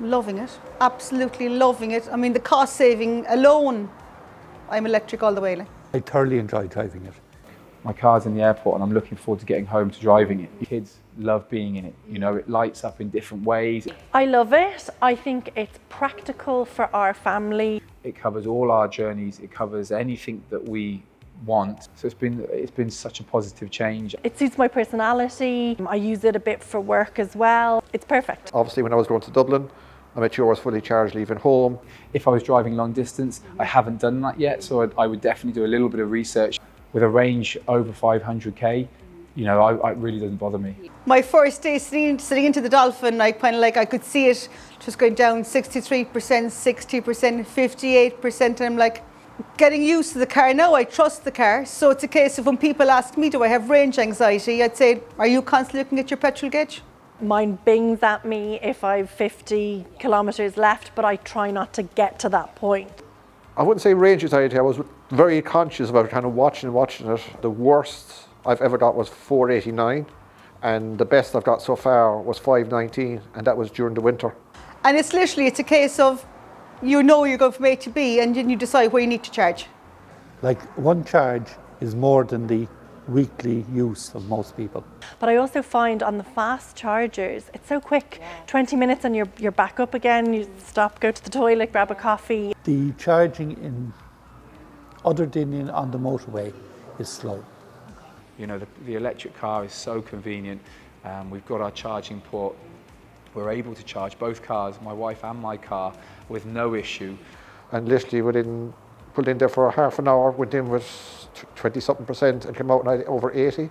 Loving it, absolutely loving it. I mean, the cost saving alone, I'm electric all the way. I thoroughly enjoy driving it. My car's in the airport and I'm looking forward to getting home to driving it. Kids love being in it. You know, it lights up in different ways. I love it. I think it's practical for our family. It covers all our journeys. It covers anything that we want. So it's been such a positive change. It suits my personality. I use it a bit for work as well. It's perfect. Obviously, when I was going to Dublin, I made sure I was fully charged leaving home. If I was driving long distance, I haven't done that yet, so I would definitely do a little bit of research. With a range over 500k, you know, it really doesn't bother me. My first day sitting into the Dolphin, I could see it just going down 63%, 60%, 58%, and I'm like, getting used to the car now. I trust the car, so it's a case of when people ask me, do I have range anxiety, I'd say, are you constantly looking at your petrol gauge? Mine bings at me if I've 50 kilometres left, but I try not to get to that point. I wouldn't say range anxiety, I was very conscious about kind of watching it. The worst I've ever got was 489, and the best I've got so far was 519, and that was during the winter. And it's a case of, you know you're going from A to B, and then you decide where you need to charge. Like, one charge is more than the weekly use of most people. But I also find on the fast chargers, it's so quick. 20 minutes and you're back up again. You stop, go to the toilet, grab a coffee. The charging other than on the motorway is slow. You know, the electric car is so convenient. We've got our charging port. We're able to charge both cars, my wife and my car, with no issue. And literally pulled in there for half an hour, went in with 20-something% and came out at over 80.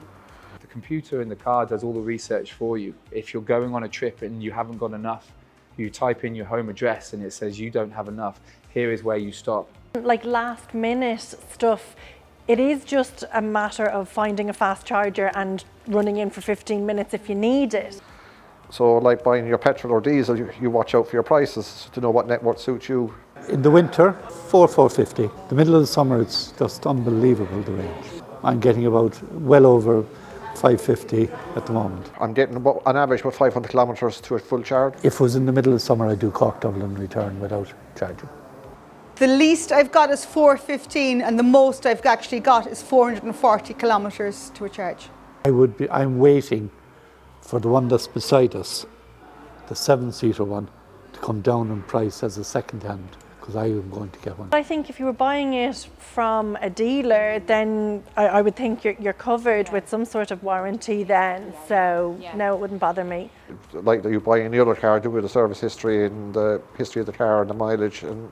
The computer in the car does all the research for you. If you're going on a trip and you haven't got enough, you type in your home address and it says you don't have enough. Here is where you stop. Like last minute stuff, it is just a matter of finding a fast charger and running in for 15 minutes if you need it. So like buying your petrol or diesel, you watch out for your prices to know what network suits you. In the winter, 450. The middle of the summer, it's just unbelievable, the range. I'm getting about well over 550 at the moment. I'm getting on average about 500 kilometres to a full charge. If it was in the middle of summer, I'd do Cork Dublin return without charging. The least I've got is 415, and the most I've actually got is 440 kilometres to a charge. I'm waiting for the one that's beside us, the 7-seater one, to come down in price as a second hand, because I am going to get one. I think if you were buying it from a dealer, then I would think you're covered with some sort of warranty then, so no, it wouldn't bother me. Like you buy any other car, do with the service history and the history of the car and the mileage, and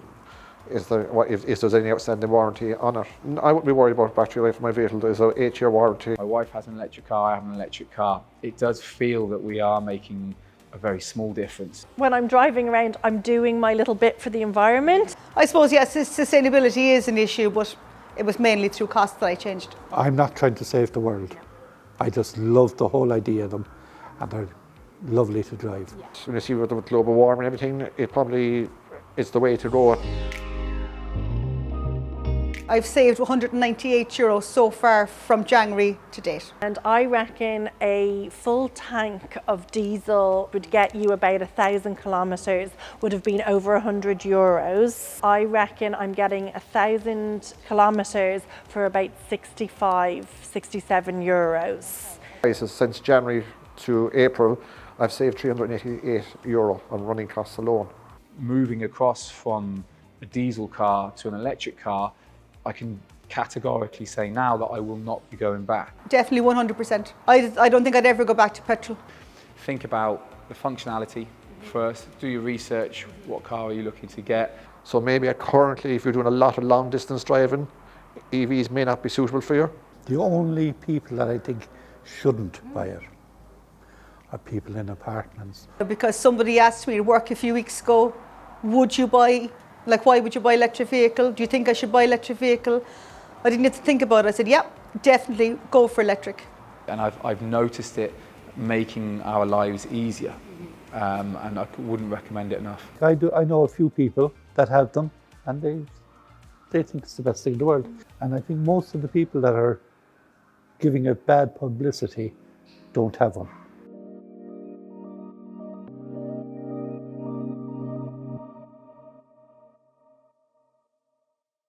if there's any outstanding warranty on it. I wouldn't be worried about battery life of my vehicle. There's an 8-year warranty. My wife has an electric car, I have an electric car. It does feel that we are making a very small difference. When I'm driving around, I'm doing my little bit for the environment. I suppose, yes, sustainability is an issue, but it was mainly through cost that I changed. I'm not trying to save the world. I just love the whole idea of them, and they're lovely to drive. When you see with global warming and everything, it probably is the way to go. I've saved €198 so far from January to date. And I reckon a full tank of diesel would get you about 1,000 kilometres, would have been over €100. I reckon I'm getting 1,000 kilometres for about €67. Since January to April, I've saved €388 on running costs alone. Moving across from a diesel car to an electric car, I can categorically say now that I will not be going back. Definitely 100%. I don't think I'd ever go back to petrol. Think about the functionality first, do your research, what car are you looking to get. So maybe currently, if you're doing a lot of long distance driving, EVs may not be suitable for you. The only people that I think shouldn't buy it are people in apartments. Because somebody asked me at work a few weeks ago, why would you buy electric vehicle? Do you think I should buy electric vehicle? I didn't have to think about it. I said, yeah, definitely go for electric. And I've noticed it making our lives easier, and I wouldn't recommend it enough. I know a few people that have them, and they think it's the best thing in the world. And I think most of the people that are giving it bad publicity don't have one.